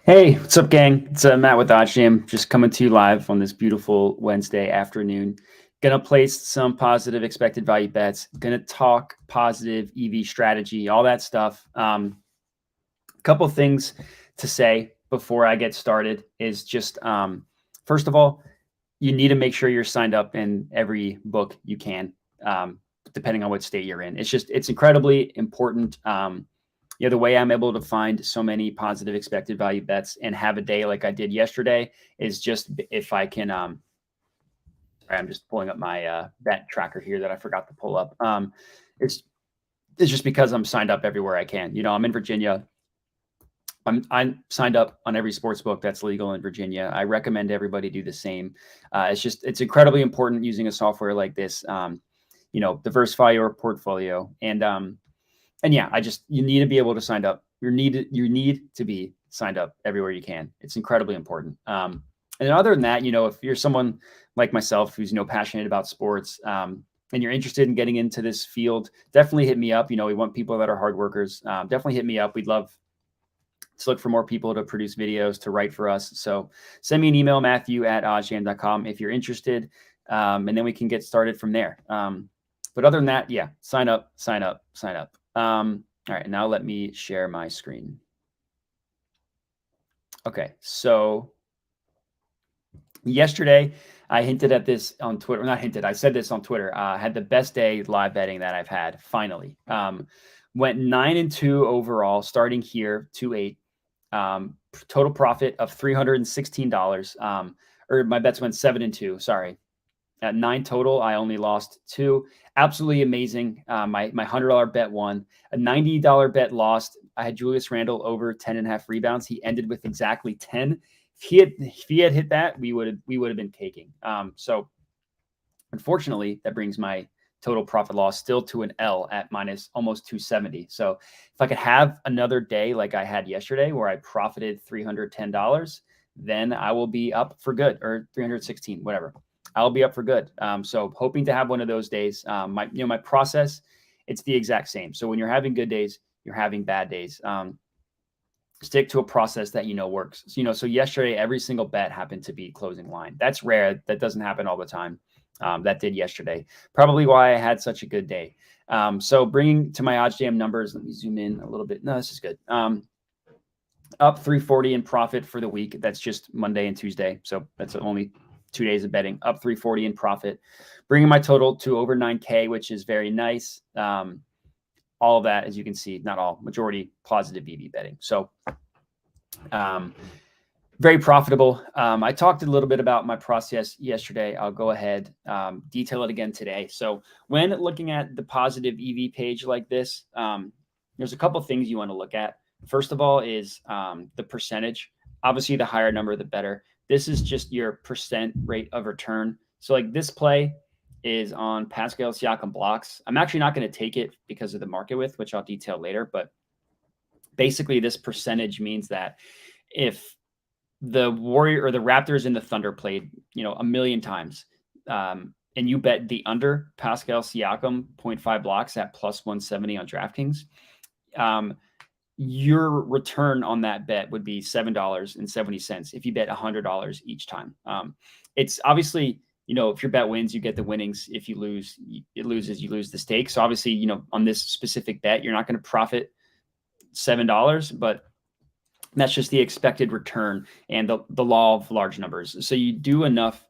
Hey, what's up, gang? It's Matt with OddsJam, just coming to you live on this beautiful Wednesday afternoon. Gonna place some positive expected value bets. Gonna talk positive EV strategy, all that stuff. A couple things to say before I get started is just first of all, you need to make sure you're signed up in every book you can, depending on what state you're in. It's incredibly important. The way I'm able to find so many positive expected value bets and have a day like I did yesterday is just if I can. I'm just pulling up my bet tracker here that I forgot to pull up. It's it's just because I'm signed up everywhere I can. I'm in Virginia. I'm signed up on every sports book that's legal in Virginia. I recommend everybody do the same. It's incredibly important using a software like this. Diversify your portfolio and yeah, you need to be able to sign up. You need to be signed up everywhere you can. It's incredibly important. And other than that, if you're someone like myself who's passionate about sports, and you're interested in getting into this field, definitely hit me up. We want people that are hard workers. Definitely hit me up. We'd love to look for more people to produce videos, to write for us. So send me an email, Matthew@oddsjam.com, if you're interested, and then we can get started from there. But other than that, yeah, sign up, sign up, sign up. All right, now let me share my screen. Okay, so yesterday I hinted at this on Twitter. Not hinted, I said this on Twitter. I had the best day live betting that I've had, finally. Went 9-2 overall, starting here, 2-8. Total profit of $316. Or my bets went 7-2, sorry. At 9 total, I only lost 2. Absolutely amazing. My $100 bet won. A $90 bet lost. I had Julius Randle over 10.5 rebounds. He ended with exactly 10. If he had hit that, we would have been caking. So unfortunately, that brings my total profit loss still to an L at minus almost 270. So if I could have another day like I had yesterday where I profited $310, then I will be up for good, or 316, whatever. I'll be up for good. So hoping to have one of those days. My process, it's the exact same. So when you're having good days, you're having bad days. Stick to a process that works. So yesterday, every single bet happened to be closing line. That's rare. That doesn't happen all the time. That did yesterday. Probably why I had such a good day. So bringing to my OddsJam numbers, let me zoom in a little bit. No, this is good. Up 340 in profit for the week. That's just Monday and Tuesday. So that's only 2 days of betting. Up 340 in profit, bringing my total to over 9K, which is very nice. All of that, as you can see, not all, majority positive EV betting. So very profitable. I talked a little bit about my process yesterday. I'll go ahead, detail it again today. So when looking at the positive EV page like this, there's a couple of things you want to look at. First of all is the percentage. Obviously, the higher number, the better. This is just your percent rate of return. So like this play is on Pascal Siakam blocks. I'm actually not going to take it because of the market width, which I'll detail later. But basically, this percentage means that if the Warrior or the Raptors and the Thunder played, a million times, and you bet the under Pascal Siakam 0.5 blocks at plus 170 on DraftKings, your return on that bet would be $7.70 if you bet $100 each time. It's obviously, if your bet wins, you get the winnings. If you lose, it loses, you lose the stake. So obviously, on this specific bet, you're not going to profit $7, but that's just the expected return and the law of large numbers. So you do enough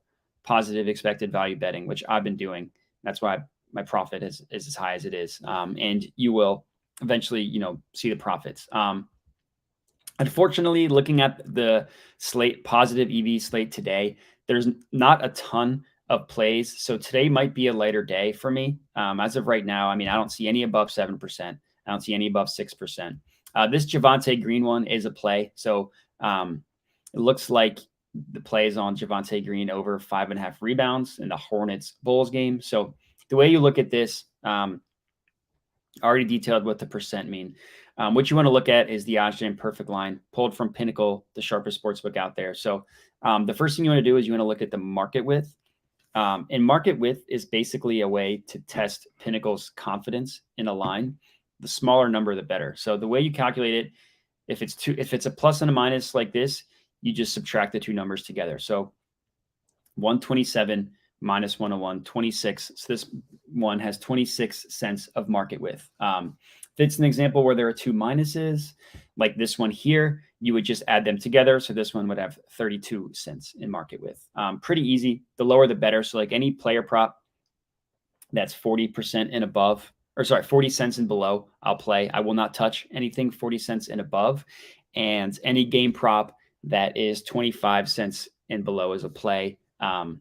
positive expected value betting, which I've been doing. That's why my profit is as high as it is. And you will eventually, see the profits. Unfortunately, looking at the positive EV slate today, there's not a ton of plays. So today might be a lighter day for me. As of right now, I don't see any above 7%. I don't see any above 6%. This Javonte Green one is a play. So it looks like the play is on Javonte Green over 5.5 rebounds in the Hornets Bulls game. So the way you look at this, already detailed what the percent mean. What you want to look at is the OddsJam perfect line pulled from Pinnacle, the sharpest sportsbook out there. So the first thing you want to do is you want to look at the market width. And market width is basically a way to test Pinnacle's confidence in a line. The smaller number, the better. So the way you calculate it, If it's a plus and a minus like this, you just subtract the two numbers together. So 127 minus 101, 26. So this one has 26 cents of market width. If it's an example where there are two minuses, like this one here, you would just add them together. So this one would have 32 cents in market width. Pretty easy. The lower, the better. So like any player prop that's 40% and above, or sorry, 40 cents and below, I'll play. I will not touch anything 40 cents and above. And any game prop that is 25 cents and below is a play. And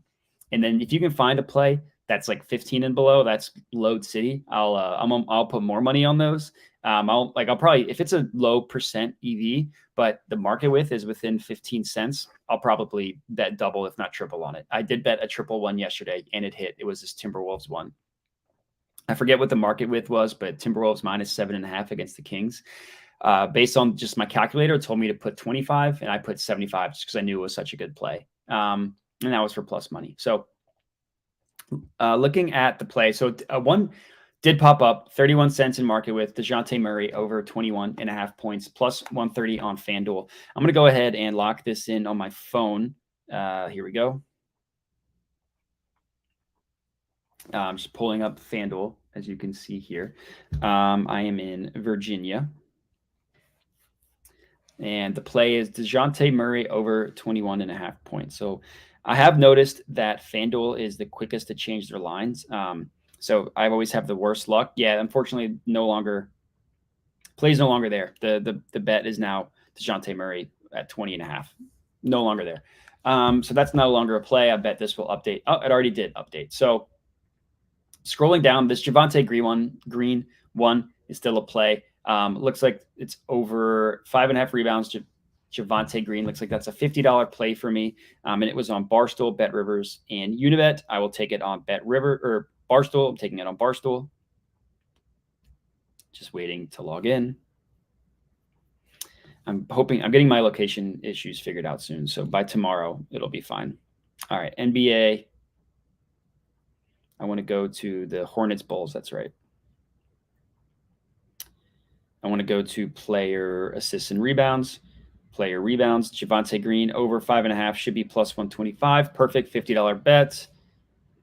then if you can find a play that's like 15 and below, that's load city. I'll put more money on those. I'll probably, if it's a low percent EV, but the market width is within 15 cents, I'll probably bet double, if not triple on it. I did bet a triple one yesterday and it hit. It was this Timberwolves one. I forget what the market width was, but Timberwolves minus 7.5 against the Kings. Based on just my calculator, it told me to put 25 and I put 75 just because I knew it was such a good play. And that was for plus money. So looking at the play, so one did pop up, 31 cents in market with DeJounte Murray over 21.5 points, plus 130 on FanDuel. I'm going to go ahead and lock this in on my phone. Here we go. I'm just pulling up FanDuel, as you can see here. I am in Virginia. And the play is DeJounte Murray over 21.5 points. So I have noticed that FanDuel is the quickest to change their lines. So I always have the worst luck. Yeah, unfortunately, play's no longer there. The bet is now DeJounte Murray at 20.5. No longer there. So that's no longer a play. I bet this will update. Oh, it already did update. So scrolling down, this Javonte Green one is still a play. Looks like it's over 5.5 rebounds. Javonte Green looks like that's a $50 play for me. And it was on Barstool, Bet Rivers, and Unibet. I will take it on Bet River or Barstool. I'm taking it on Barstool. Just waiting to log in. I'm getting my location issues figured out soon. So by tomorrow, it'll be fine. All right, NBA. I want to go to the Hornets Bulls. That's right. I want to go to player assists and rebounds. Player rebounds. Javonte Green over 5.5 should be plus 125. Perfect $50 bet.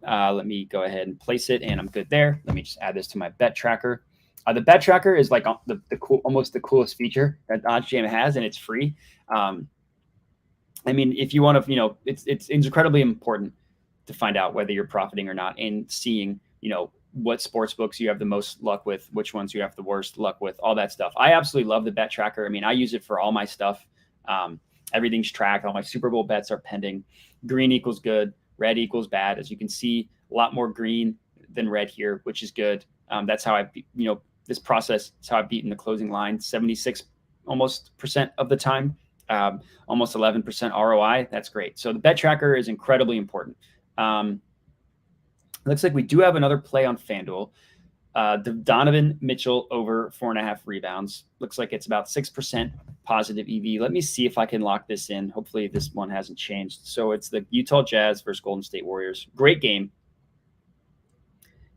Let me go ahead and place it, and I'm good there. Let me just add this to my bet tracker. The bet tracker is like almost the coolest feature that OddsJam has, and it's free. I mean, if you want to, it's incredibly important to find out whether you're profiting or not, and seeing, what sports books you have the most luck with, which ones you have the worst luck with, all that stuff. I absolutely love the bet tracker. I mean, I use it for all my stuff. Everything's tracked. All my Super Bowl bets are pending. Green equals good. Red equals bad. As you can see, a lot more green than red here, which is good. That's how this process is how I've beaten the closing line 76% of the time. Almost 11% ROI. That's great. So the bet tracker is incredibly important. Looks like we do have another play on FanDuel. The Donovan Mitchell over 4.5 rebounds. Looks like it's about 6% positive EV. Let me see if I can lock this in. Hopefully this one hasn't changed. So it's the Utah Jazz versus Golden State Warriors. Great game.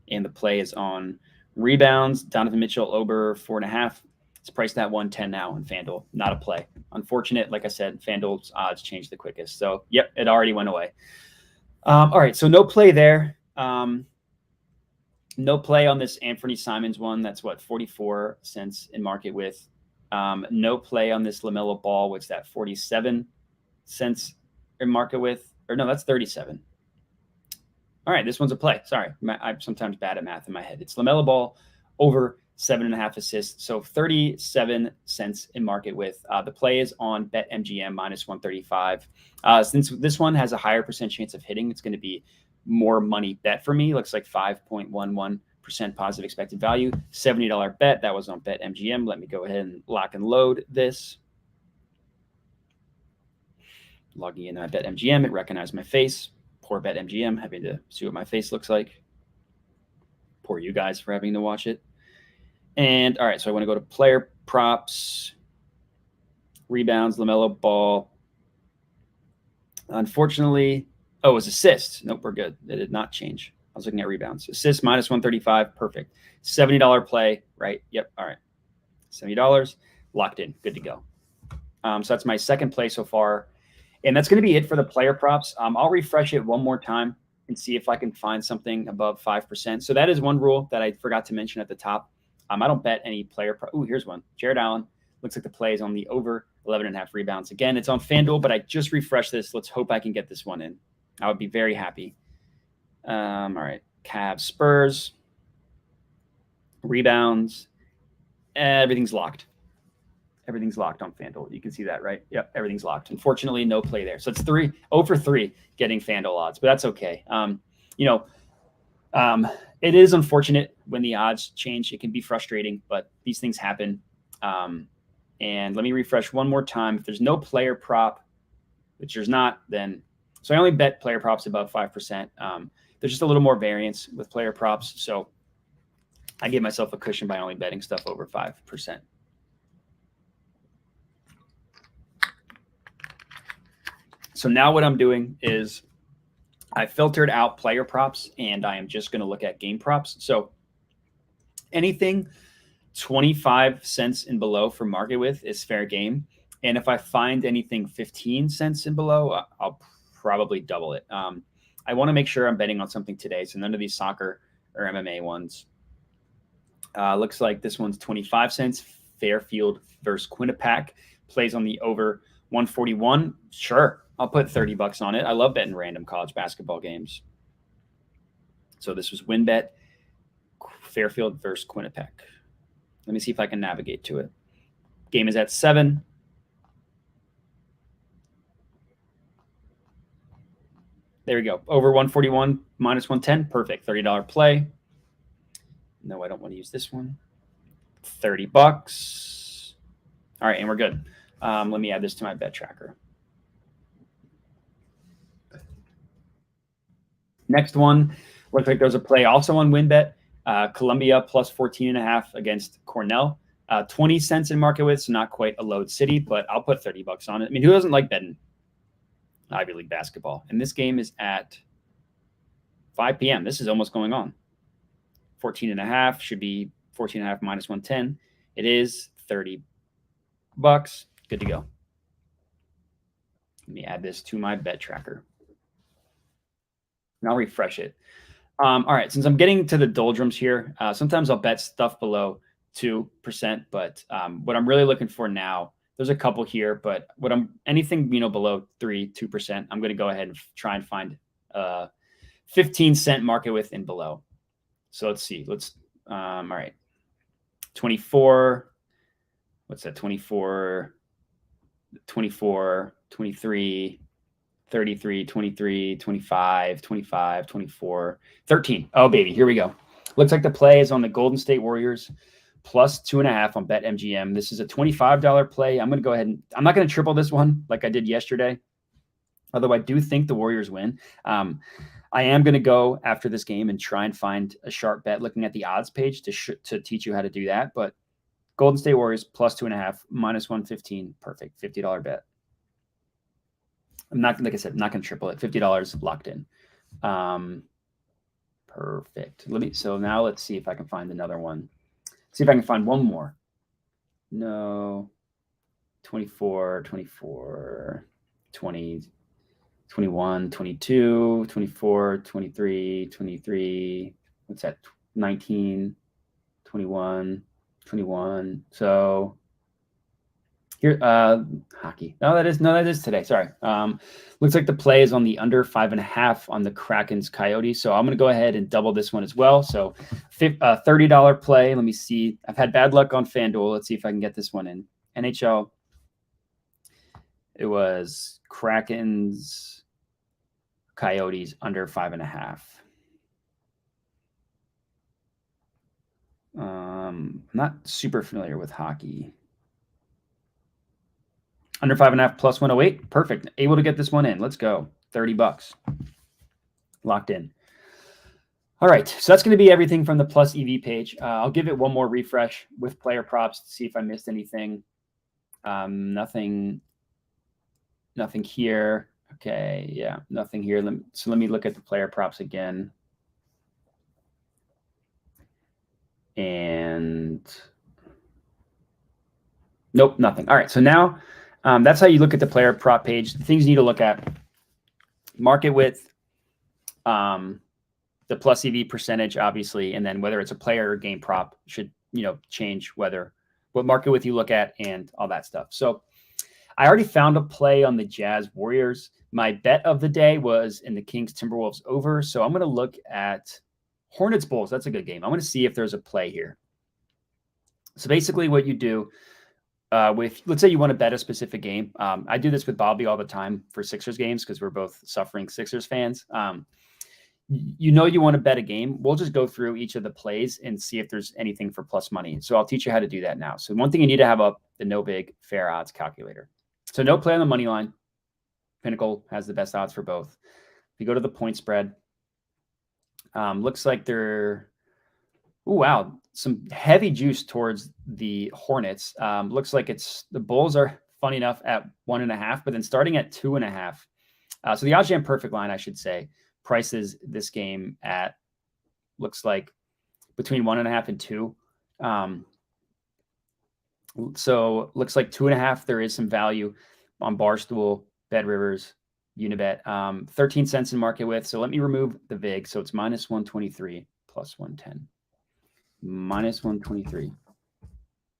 And the play is on rebounds. Donovan Mitchell over 4.5. It's priced at 110 now on FanDuel. Not a play. Unfortunate. Like I said, FanDuel's odds changed the quickest. So, yep, it already went away. All right, so no play there. No play on this Anthony Simons one. That's 44 cents in market with. No play on this LaMelo Ball, which that 47 cents in market with. Or no, that's 37. All right, this one's a play. Sorry, I'm sometimes bad at math in my head. It's LaMelo Ball over 7.5 assists. So 37 cents in market with. The play is on BetMGM minus 135. Since this one has a higher percent chance of hitting, it's going to be more money bet for me. Looks like 5.11% positive expected value. $70 bet. That was on BetMGM. Let me go ahead and lock and load this. Logging in at BetMGM. It recognized my face. Poor BetMGM, having to see what my face looks like. Poor you guys for having to watch it. And all right, so I want to go to player props, rebounds, LaMelo Ball. Unfortunately, oh, it was assists. Nope, we're good. It did not change. I was looking at rebounds. Assists minus 135. Perfect. $70 play, right? Yep. All right. $70 locked in. Good to go. So that's my second play so far. And that's going to be it for the player props. I'll refresh it one more time and see if I can find something above 5%. So that is one rule that I forgot to mention at the top. I don't bet any player. Ooh, here's one. Jared Allen. Looks like the play is on the over 11.5 rebounds. Again, it's on FanDuel, but I just refreshed this. Let's hope I can get this one in. I would be very happy. All right. Cavs, Spurs. Rebounds. Everything's locked. Everything's locked on FanDuel. You can see that, right? Yep, everything's locked. Unfortunately, no play there. So it's 0 for 3 getting FanDuel odds, but that's okay. It is unfortunate when the odds change. It can be frustrating, but these things happen. And let me refresh one more time. If there's no player prop, which there's not, then so I only bet player props above 5%. There's just a little more variance with player props, so I give myself a cushion by only betting stuff over 5%. So now what I'm doing is I filtered out player props and I am just going to look at game props. So anything 25 cents and below for market width is fair game. And if I find anything 15 cents and below, I'll probably double it. I want to make sure I'm betting on something today. So none of these soccer or MMA ones. Looks like this one's 25 cents. Fairfield versus Quinnipiac plays on the over 141. Sure. I'll put $30 on it. I love betting random college basketball games. So this was WinBet, Fairfield versus Quinnipiac. Let me see if I can navigate to it. Game is at 7. There we go. Over 141, minus 110. Perfect. $30 play. No, I don't want to use this one. $30. All right, and we're good. Let me add this to my bet tracker. Next one, looks like there's a play also on WinBet. Columbia plus 14.5 against Cornell. 20 cents in market width, so not quite a load city, but I'll put $30 on it. I mean, who doesn't like betting Ivy League basketball? And this game is at 5 p.m. This is almost going on. 14.5 should be 14.5 minus 110. It is $30. Good to go. Let me add this to my bet tracker. And I'll refresh it. All right, since I'm getting to the doldrums here, sometimes I'll bet stuff below 2%, but what I'm really looking for now, there's a couple here, but anything below 2%, I'm going to go ahead and try and find 15-cent market width and below. So let's see. All right, 24. What's that? 24, 23. 33, 23, 25, 25, 24, 13. Oh, baby, here we go. Looks like the play is on the Golden State Warriors plus 2.5 on BetMGM. This is a $25 play. I'm going to go ahead and I'm not going to triple this one like I did yesterday, although I do think the Warriors win. I am going to go after this game and try and find a sharp bet looking at the odds page to teach you how to do that. But Golden State Warriors plus 2.5, minus 115. Perfect. $50 bet. I'm not, like I said, I'm not going to triple it. $50 locked in. Perfect. So now let's see if I can find another one. See if I can find one more. No. 24, 20, 21, 22, 24, 23, 23. What's that? 19, 21, 21. So here, hockey. No, that is today. Sorry. Looks like the play is on the under 5.5 on the Kraken's Coyotes. So I'm going to go ahead and double this one as well. So $30 play. Let me see. I've had bad luck on FanDuel. Let's see if I can get this one in. NHL. It was Kraken's Coyotes under 5.5. I'm not super familiar with hockey. Under 5.5 plus 108. Perfect. Able to get this one in. Let's go. $30. Locked in. All right. So that's going to be everything from the Plus EV page. I'll give it one more refresh with player props to see if I missed anything. Nothing here. Okay. Yeah. Nothing here. So let me look at the player props again. And nope, nothing. All right. So now That's how you look at the player prop page. The things you need to look at: market width, the plus EV percentage, obviously, and then whether it's a player or game prop should, change what market width you look at and all that stuff. So I already found a play on the Jazz Warriors. My bet of the day was in the Kings Timberwolves over. So I'm going to look at Hornets Bulls. That's a good game. I'm going to see if there's a play here. So basically what you do let's say you want to bet a specific game. I do this with Bobby all the time for Sixers games because we're both suffering Sixers fans. You want to bet a game. We'll just go through each of the plays and see if there's anything for plus money. So I'll teach you how to do that now. So one thing you need to have up the no big fair odds calculator. So no play on the money line. Pinnacle has the best odds for both. If you go to the point spread, looks like they're, wow, some heavy juice towards the Hornets. Looks like the Bulls are funny enough at 1.5, but then starting at 2.5. So the OddsJam perfect line, I should say, prices this game at, looks like, between 1.5 and 2. So looks like 2.5. There is some value on Barstool, BetRivers, Unibet. 13 cents in market width. So let me remove the VIG. So it's minus 123 plus 110. Minus 123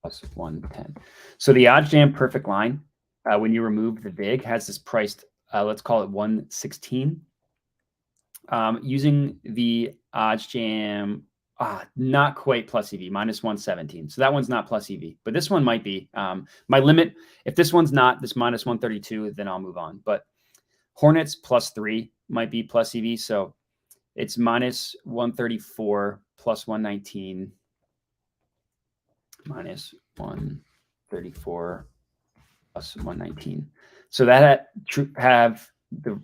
plus 110. So the OddsJam perfect line, when you remove the VIG, has this priced, let's call it 116. Using the OddsJam, not quite plus EV, minus 117. So that one's not plus EV, but this one might be. My limit, if this one's not this minus 132, then I'll move on. But Hornets plus 3 might be plus EV. So it's minus 134 plus 119 minus 134 plus 119. So that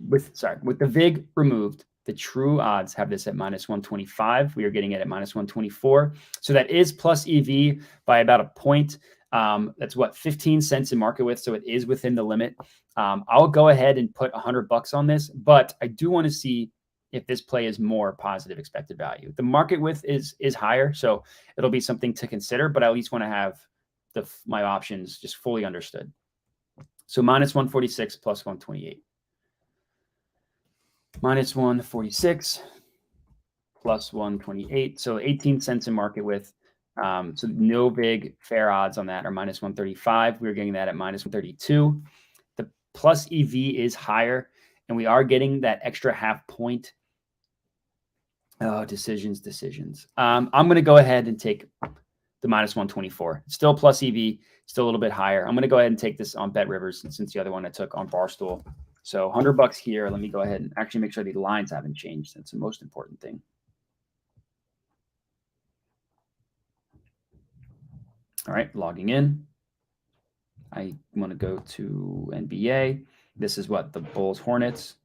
with the VIG removed, the true odds have this at minus 125. We are getting it at minus 124. So that is plus EV by about a point. That's 15 cents in market width. So it is within the limit. I'll go ahead and put $100 on this, but I do want to see if this play is more positive expected value. The market width is higher, so it'll be something to consider, but I at least want to have my options just fully understood. So minus 146 plus 128. Minus 146 plus 128. So 18 cents in market width. So no big fair odds on that are minus 135. We're getting that at minus 132. The plus EV is higher, and we are getting that extra half point. Oh, decisions. I'm going to go ahead and take the minus 124. It's still plus EV, still a little bit higher. I'm going to go ahead and take this on BetRivers since the other one I took on Barstool. So $100 here. Let me go ahead and actually make sure the lines haven't changed. That's the most important thing. All right, logging in. I want to go to NBA. This is what the Bulls Hornets.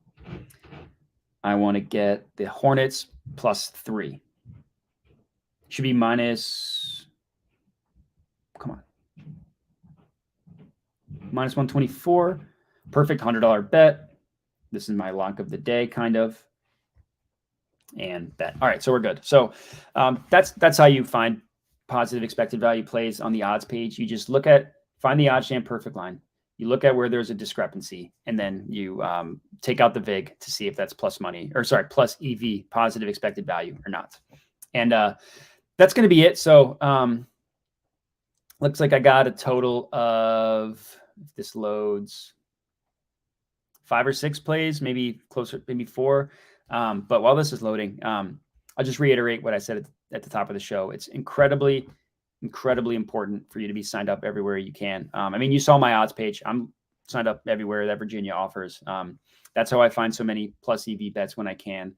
I want to get the Hornets plus 3. Should be minus, come on, minus 124. Perfect $100 bet. This is my lock of the day, kind of. And bet. All right, so we're good. So that's how you find positive expected value plays on the odds page. You just find the OddsJam perfect line. You look at where there's a discrepancy, and then you take out the VIG to see if that's plus EV, positive expected value or not. And that's going to be it. So looks like I got a total of, if this loads, 5 or 6 plays, maybe closer, maybe 4. But while this is loading, I'll just reiterate what I said at the top of the show. It's incredibly important for you to be signed up everywhere you can. I mean, you saw my odds page. I'm signed up everywhere that Virginia offers. That's how I find so many plus EV bets when I can.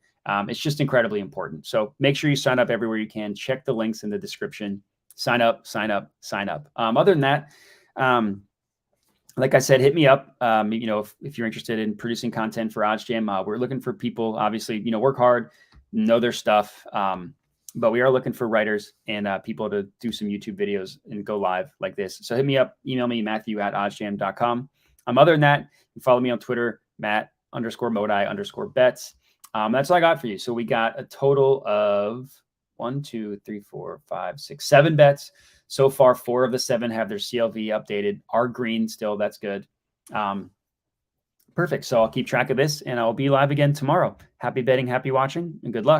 It's just incredibly important. So make sure you sign up everywhere you can. Check the links in the description. Sign up. Other than that, like I said, hit me up. If you're interested in producing content for OddsJam, we're looking for people, obviously, work hard, know their stuff. But we are looking for writers and people to do some YouTube videos and go live like this. So hit me up, email me, Matthew@oddsjam.com. Other than that, you follow me on Twitter, Matt_Modi_bets. That's all I got for you. So we got a total of 7 bets. So far, 4 of the 7 have their CLV updated, are green still. That's good. Perfect. So I'll keep track of this and I'll be live again tomorrow. Happy betting, happy watching, and good luck.